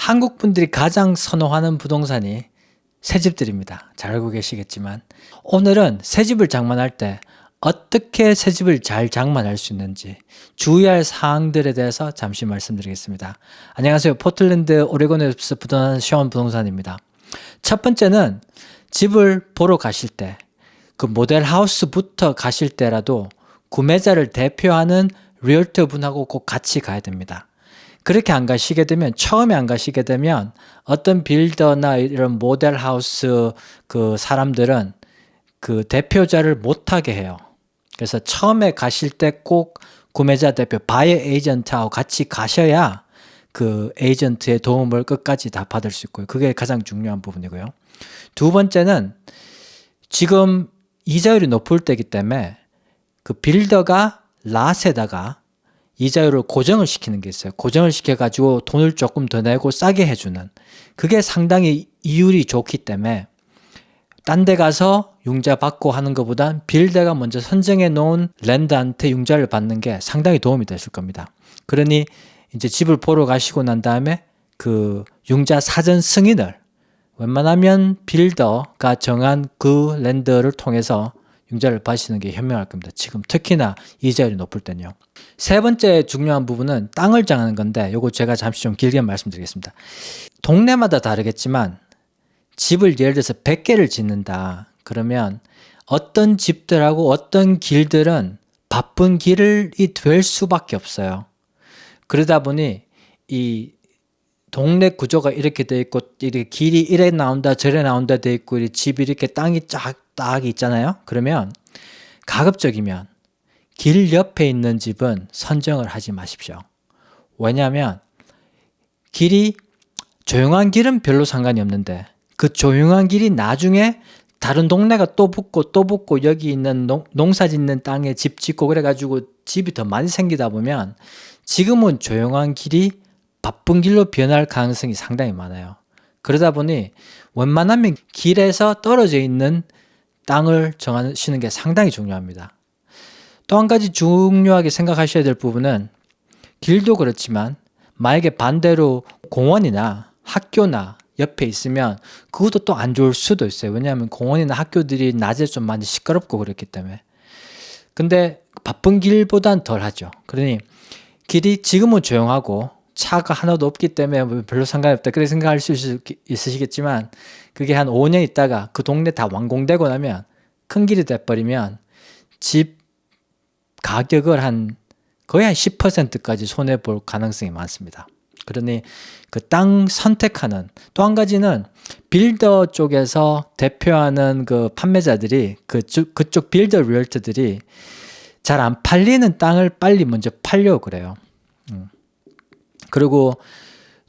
한국 분들이 가장 선호하는 부동산이 새집들입니다. 잘 알고 계시겠지만 오늘은 새집을 장만할 때 어떻게 새집을 잘 장만할 수 있는지 주의할 사항들에 대해서 잠시 말씀드리겠습니다. 안녕하세요. 포틀랜드 오레곤에서 부동산 시원 부동산입니다. 첫 번째는 집을 보러 가실 때 그 모델 하우스부터 가실 때라도 구매자를 대표하는 리얼터 분하고 꼭 같이 가야 됩니다. 그렇게 안 가시게 되면, 처음에 안 가시게 되면 어떤 빌더나 이런 모델 하우스 그 사람들은 그 대표자를 못하게 해요. 그래서 처음에 가실 때 꼭 구매자 대표, 바이어 에이전트하고 같이 가셔야 그 에이전트의 도움을 끝까지 다 받을 수 있고요. 그게 가장 중요한 부분이고요. 두 번째는 지금 이자율이 높을 때이기 때문에 그 빌더가 랏에다가 이자율을 고정을 시키는 게 있어요. 고정을 시켜가지고 돈을 조금 더 내고 싸게 해주는. 그게 상당히 이율이 좋기 때문에 딴 데 가서 융자 받고 하는 것보단 빌더가 먼저 선정해 놓은 랜드한테 융자를 받는 게 상당히 도움이 됐을 겁니다. 그러니 이제 집을 보러 가시고 난 다음에 그 융자 사전 승인을 웬만하면 빌더가 정한 그 랜드를 통해서 융자를 받으시는 게 현명할 겁니다. 지금 특히나 이자율이 높을 때는요. 세 번째 중요한 부분은 땅을 정하는 건데, 요거 제가 잠시 좀 길게 말씀드리겠습니다. 동네마다 다르겠지만 집을 예를 들어서 100개를 짓는다 그러면 어떤 집들하고 어떤 길들은 바쁜 길이 될 수밖에 없어요. 그러다 보니 이 동네 구조가 이렇게 돼 있고, 이렇게 길이 이래 나온다 저래 나온다 돼 있고, 집이 이렇게 땅이 쫙딱 있잖아요. 그러면 가급적이면 길 옆에 있는 집은 선정을 하지 마십시오. 왜냐하면 길이 조용한 길은 별로 상관이 없는데 그 조용한 길이 나중에 다른 동네가 또 붙고 여기 있는 농사 짓는 땅에 집 짓고 그래가지고 집이 더 많이 생기다 보면 지금은 조용한 길이 바쁜 길로 변할 가능성이 상당히 많아요. 그러다 보니 웬만하면 길에서 떨어져 있는 땅을 정하시는 게 상당히 중요합니다. 또 한 가지 중요하게 생각하셔야 될 부분은, 길도 그렇지만 만약에 반대로 공원이나 학교나 옆에 있으면 그것도 또 안 좋을 수도 있어요. 왜냐하면 공원이나 학교들이 낮에 좀 많이 시끄럽고 그렇기 때문에. 근데 바쁜 길보단 덜 하죠. 그러니 길이 지금은 조용하고 차가 하나도 없기 때문에 별로 상관이 없다 그렇게 생각할 수 있으시겠지만, 그게 한 5년 있다가 그 동네 다 완공되고 나면 큰 길이 돼버리면 집 가격을 거의 한 10%까지 손해볼 가능성이 많습니다. 그러니 그 땅 선택하는, 또 한 가지는 빌더 쪽에서 대표하는 그 판매자들이, 그쪽 빌더 리얼터들이 잘 안 팔리는 땅을 빨리 먼저 팔려고 그래요. 그리고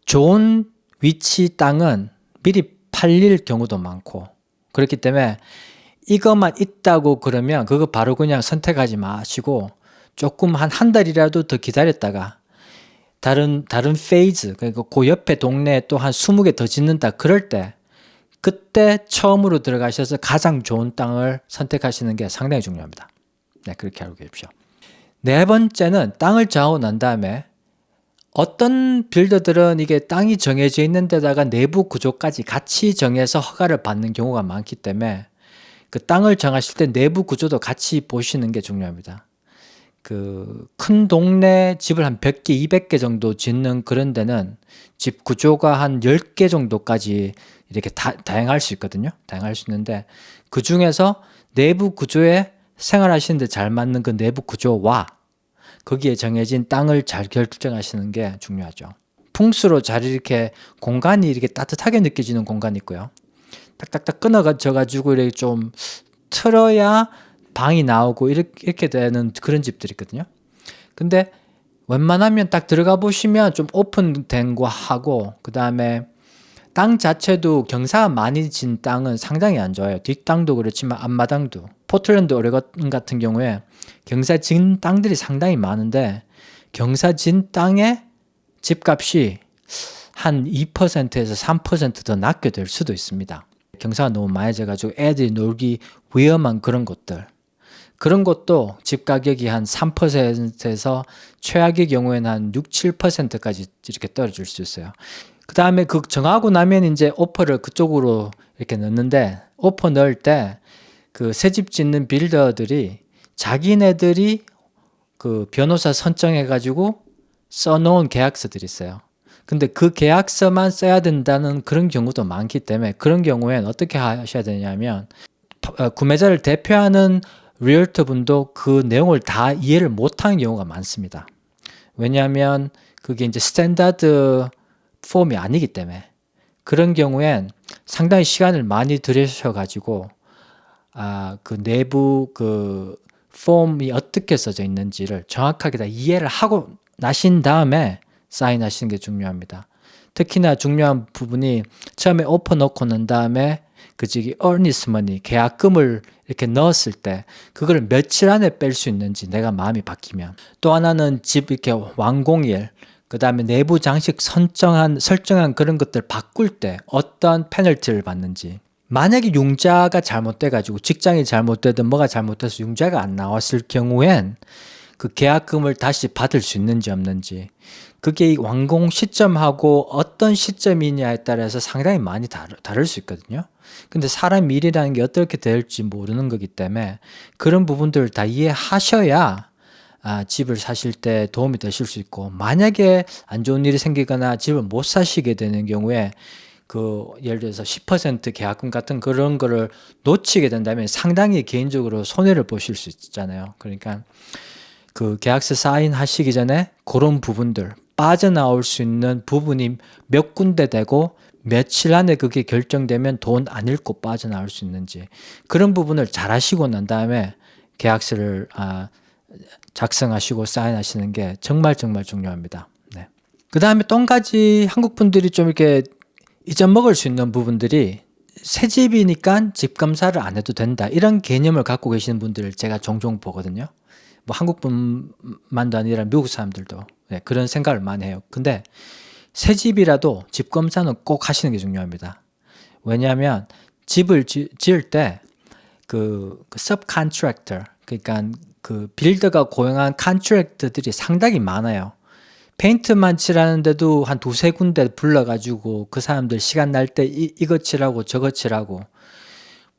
좋은 위치 땅은 미리 팔릴 경우도 많고, 그렇기 때문에 이것만 있다고 그러면 그거 바로 그냥 선택하지 마시고 조금 한 달이라도 더 기다렸다가 다른 페이즈, 그러니까 그 옆에 동네에 또 한 20개 더 짓는다 그럴 때, 그때 처음으로 들어가셔서 가장 좋은 땅을 선택하시는 게 상당히 중요합니다. 네, 그렇게 알고 계십시오. 네 번째는 땅을 정하고 난 다음에 어떤 빌더들은 이게 땅이 정해져 있는 데다가 내부 구조까지 같이 정해서 허가를 받는 경우가 많기 때문에 그 땅을 정하실 때 내부 구조도 같이 보시는 게 중요합니다. 그 큰 동네 집을 한 100개, 200개 정도 짓는 그런 데는 집 구조가 한 10개 정도까지 이렇게 다양할 수 있거든요. 다양할 수 있는데 그 중에서 내부 구조에 생활하시는데 잘 맞는 그 내부 구조와 거기에 정해진 땅을 잘 결정하시는 게 중요하죠. 풍수로 잘 이렇게 공간이 이렇게 따뜻하게 느껴지는 공간이 있고요. 딱딱딱 끊어져가지고 이렇게 좀 틀어야 방이 나오고 이렇게 되는 그런 집들이 있거든요. 근데 웬만하면 딱 들어가 보시면 좀 오픈된 거 하고, 그 다음에 땅 자체도 경사가 많이 진 땅은 상당히 안 좋아요. 뒷땅도 그렇지만 앞마당도. 포틀랜드 오레곤 같은 경우에 경사 진 땅들이 상당히 많은데 경사 진 땅의 집값이 한 2%에서 3% 더 낮게 될 수도 있습니다. 경사가 너무 많이 져가지고 애들이 놀기 위험한 그런 것도 집 가격이 한 3%에서 최악의 경우에는 한 6, 7%까지 이렇게 떨어질 수 있어요. 그 다음에 그 정하고 나면 이제 오퍼를 그쪽으로 이렇게 넣는데, 오퍼 넣을 때 그 새집 짓는 빌더들이 자기네들이 그 변호사 선정해가지고 써놓은 계약서들이 있어요. 근데 그 계약서만 써야 된다는 그런 경우도 많기 때문에, 그런 경우엔 어떻게 하셔야 되냐면, 구매자를 대표하는 리얼터 분도 그 내용을 다 이해를 못하는 경우가 많습니다. 왜냐하면 그게 이제 스탠다드 폼이 아니기 때문에. 그런 경우엔 상당히 시간을 많이 들이셔가지고 그 내부 그 폼이 어떻게 써져 있는지를 정확하게 다 이해를 하고 나신 다음에 사인하시는 게 중요합니다. 특히나 중요한 부분이 처음에 오퍼 넣고 난 다음에 그저기 earnest money, 계약금을 이렇게 넣었을 때 그걸 며칠 안에 뺄 수 있는지, 내가 마음이 바뀌면. 또 하나는 집 이렇게 완공일, 그 다음에 내부 장식 설정한 그런 것들 바꿀 때 어떤 페널티를 받는지. 만약에 융자가 잘못돼가지고 직장이 잘못되든 뭐가 잘못돼서 융자가 안 나왔을 경우엔 그 계약금을 다시 받을 수 있는지 없는지, 그게 완공 시점하고 어떤 시점이냐에 따라서 상당히 많이 다를 수 있거든요. 근데 사람 일이라는 게 어떻게 될지 모르는 거기 때문에 그런 부분들을 다 이해하셔야 집을 사실 때 도움이 되실 수 있고, 만약에 안 좋은 일이 생기거나 집을 못 사시게 되는 경우에 예를 들어서 10% 계약금 같은 그런 거를 놓치게 된다면 상당히 개인적으로 손해를 보실 수 있잖아요. 그러니까 그 계약서 사인하시기 전에 그런 부분들, 빠져나올 수 있는 부분이 몇 군데 되고 며칠 안에 그게 결정되면 돈 안 잃고 빠져나올 수 있는지, 그런 부분을 잘 하시고 난 다음에 계약서를 작성하시고 사인하시는 게 정말 중요합니다. 네. 그 다음에 또 한 가지 한국 분들이 좀 이렇게 잊어먹을 수 있는 부분들이, 새 집이니까 집 검사를 안 해도 된다, 이런 개념을 갖고 계시는 분들을 제가 종종 보거든요. 뭐 한국뿐만도 아니라 미국 사람들도 그런 생각을 많이 해요. 근데 새 집이라도 집 검사는 꼭 하시는 게 중요합니다. 왜냐하면 집을 지을 때 그 subcontractor, 그러니까 그 빌더가 고용한 컨트랙터들이 상당히 많아요. 페인트만 칠하는데도 한 두세 군데 불러가지고 그 사람들 시간 날 때 이거 칠하고 저거 칠하고,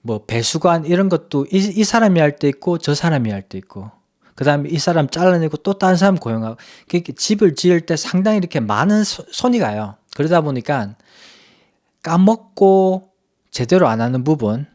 뭐 배수관 이런 것도 이 사람이 할 때 있고 저 사람이 할 때 있고, 그 다음에 이 사람 잘라내고 또 다른 사람 고용하고, 그러니까 집을 지을 때 상당히 이렇게 많은 손이 가요. 그러다 보니까 까먹고 제대로 안 하는 부분,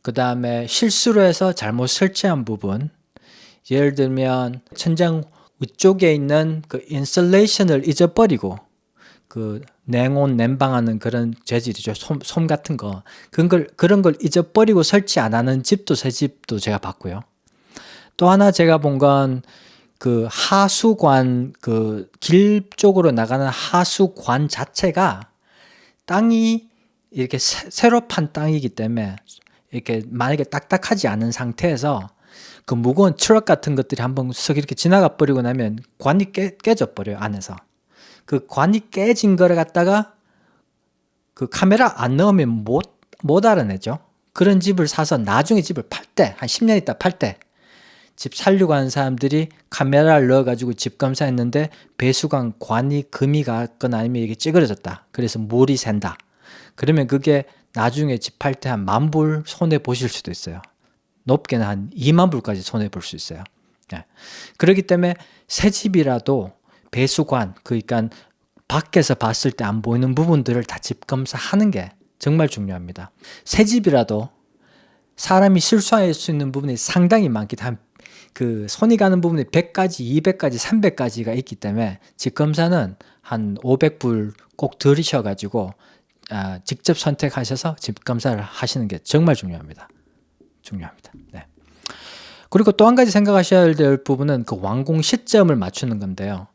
그 다음에 실수로 해서 잘못 설치한 부분, 예를 들면 천장 위쪽에 있는 그 인슐레이션을 잊어버리고, 그 냉온 냉방하는 그런 재질이죠. 솜 같은 거. 그런 걸 잊어버리고 설치 안 하는 집도, 새 집도 제가 봤고요. 또 하나 제가 본 건 그 하수관, 그 길 쪽으로 나가는 하수관 자체가 땅이 이렇게 새로 판 땅이기 때문에 이렇게 만약에 딱딱하지 않은 상태에서 그 무거운 트럭 같은 것들이 한번 쓱 이렇게 지나가 버리고 나면 관이 깨져 버려요, 안에서. 그 관이 깨진 거를 갖다가 그 카메라 안 넣으면 못 알아내죠. 그런 집을 사서 나중에 집을 팔 때, 한 10년 있다 팔 때, 집 살려고 하는 사람들이 카메라를 넣어가지고 집 검사했는데 배수관 관이 금이 갔거나 아니면 이게 찌그러졌다, 그래서 물이 샌다, 그러면 그게 나중에 집 팔 때 한 10,000불 손해 보실 수도 있어요. 높게는 한 2만 불까지 손해 볼 수 있어요. 그렇기 때문에 새 집이라도 배수관, 그러니까 밖에서 봤을 때 안 보이는 부분들을 다 집 검사하는 게 정말 중요합니다. 새 집이라도 사람이 실수할 수 있는 부분이 상당히 많기 때문에 그 손이 가는 부분이 100가지, 200가지, 300가지가 있기 때문에 집 검사는 한 500불 꼭 들이셔가지고 직접 선택하셔서 집 검사를 하시는 게 정말 중요합니다. 네. 그리고 또 한 가지 생각하셔야 될 부분은 그 완공 시점을 맞추는 건데요.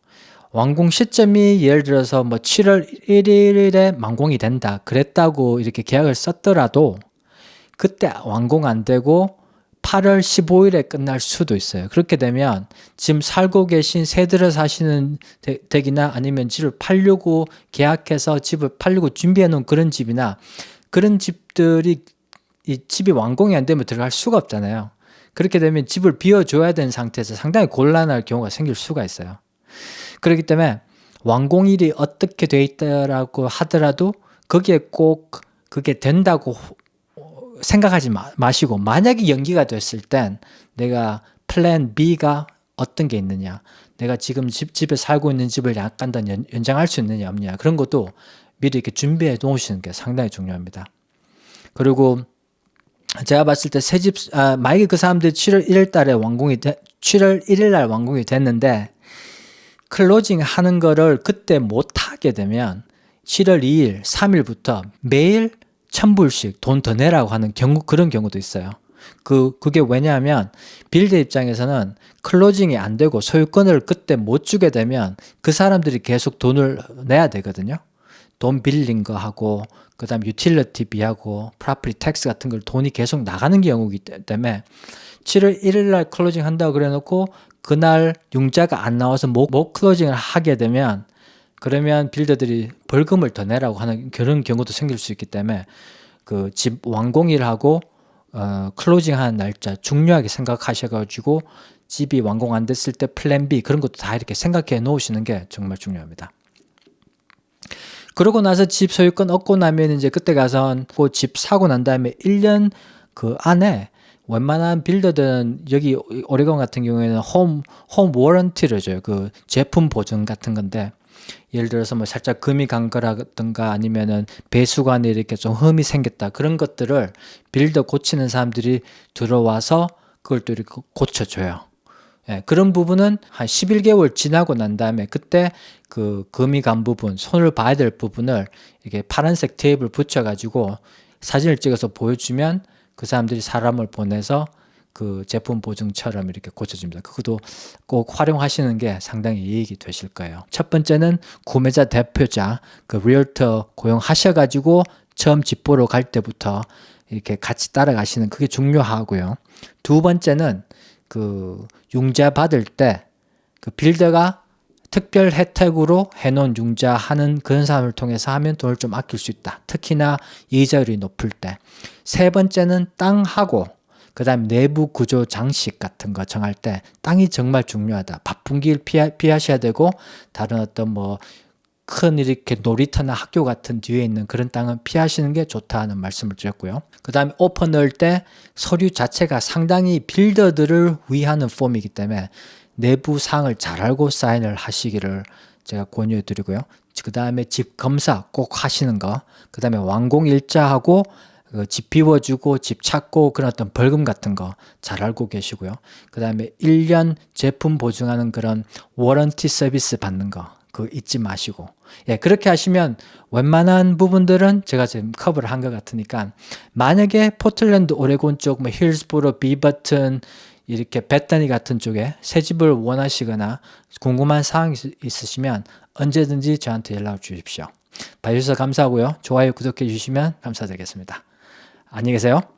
완공 시점이 예를 들어서 뭐 7월 1일에 완공이 된다 그랬다고 이렇게 계약을 썼더라도 그때 완공 안 되고 8월 15일에 끝날 수도 있어요. 그렇게 되면 지금 살고 계신 새 들어 사시는 댁이나 아니면 집을 팔려고 계약해서 집을 팔려고 준비해 놓은 그런 집이나, 그런 집들이 이 집이 완공이 안 되면 들어갈 수가 없잖아요. 그렇게 되면 집을 비워줘야 되는 상태에서 상당히 곤란할 경우가 생길 수가 있어요. 그렇기 때문에 완공일이 어떻게 돼 있다라고 하더라도 거기에 꼭 그게 된다고 생각하지 마시고, 만약에 연기가 됐을 땐 내가 플랜 B가 어떤 게 있느냐, 내가 지금 집에 살고 있는 집을 약간 더 연장할 수 있느냐 없느냐, 그런 것도 미리 이렇게 준비해 놓으시는 게 상당히 중요합니다. 그리고 제가 봤을 때 새집, 만약에 그 사람들이 7월 1일 달에 7월 1일 날 완공이 됐는데 클로징 하는 거를 그때 못 하게 되면 7월 2일, 3일부터 매일 1,000불씩 돈 더 내라고 하는 그런 경우도 있어요. 그게 왜냐하면 빌더 입장에서는 클로징이 안 되고 소유권을 그때 못 주게 되면 그 사람들이 계속 돈을 내야 되거든요. 돈 빌린 거 하고, 그 다음 유틸리티 비하고 프로퍼티 텍스 같은 걸 돈이 계속 나가는 경우이기 때문에 7월 1일 날 클로징 한다고 그래 놓고 그날 융자가 안 나와서 못 클로징을 하게 되면, 그러면 빌더들이 벌금을 더 내라고 하는 그런 경우도 생길 수 있기 때문에 그 집 완공일하고 클로징 하는 날짜 중요하게 생각하셔가지고 집이 완공 안 됐을 때 플랜 B 그런 것도 다 이렇게 생각해 놓으시는 게 정말 중요합니다. 그러고 나서 집 소유권 얻고 나면 이제 그때 가서 집 사고 난 다음에 1년 그 안에 웬만한 빌더들은, 여기 오레곤 같은 경우에는 홈 워런티를 줘요. 그 제품 보증 같은 건데, 예를 들어서 뭐 살짝 금이 간 거라든가 아니면은 배수관에 이렇게 좀 흠이 생겼다, 그런 것들을 빌더 고치는 사람들이 들어와서 그걸 또 이렇게 고쳐줘요. 예, 그런 부분은 한 11개월 지나고 난 다음에 그때 그 금이 간 부분, 손을 봐야 될 부분을 이렇게 파란색 테이프를 붙여가지고 사진을 찍어서 보여주면 그 사람들이 사람을 보내서 그 제품 보증처럼 이렇게 고쳐줍니다. 그것도 꼭 활용하시는 게 상당히 이익이 되실 거예요. 첫 번째는 구매자 대표자, 그 리얼터 고용하셔가지고 처음 집 보러 갈 때부터 이렇게 같이 따라가시는, 그게 중요하고요. 두 번째는 그 융자 받을 때 그 빌더가 특별 혜택으로 해놓은 융자 하는 그런 사람을 통해서 하면 돈을 좀 아낄 수 있다. 특히나 이자율이 높을 때. 세 번째는 땅하고 그 다음 내부 구조 장식 같은 거 정할 때 땅이 정말 중요하다. 바쁜 길 피하셔야 되고, 다른 어떤 뭐 큰 이렇게 놀이터나 학교 같은 뒤에 있는 그런 땅은 피하시는 게 좋다는 말씀을 드렸고요. 그 다음에 오퍼 넣을 때 서류 자체가 상당히 빌더들을 위하는 폼이기 때문에 내부 사항을 잘 알고 사인을 하시기를 제가 권유해 드리고요. 그 다음에 집 검사 꼭 하시는 거, 그 다음에 완공 일자하고 집 비워주고 집 찾고 그런 어떤 벌금 같은 거 잘 알고 계시고요. 그 다음에 1년 제품 보증하는 그런 워런티 서비스 받는 거 그거 잊지 마시고, 예, 그렇게 하시면 웬만한 부분들은 제가 지금 커버를 한 것 같으니까, 만약에 포틀랜드 오레곤 쪽, 뭐 힐스보로, 비버튼, 이렇게 베타니 같은 쪽에 새 집을 원하시거나 궁금한 사항이 있으시면 언제든지 저한테 연락 주십시오. 봐주셔서 감사하고요. 좋아요, 구독해 주시면 감사드리겠습니다. 안녕히 계세요.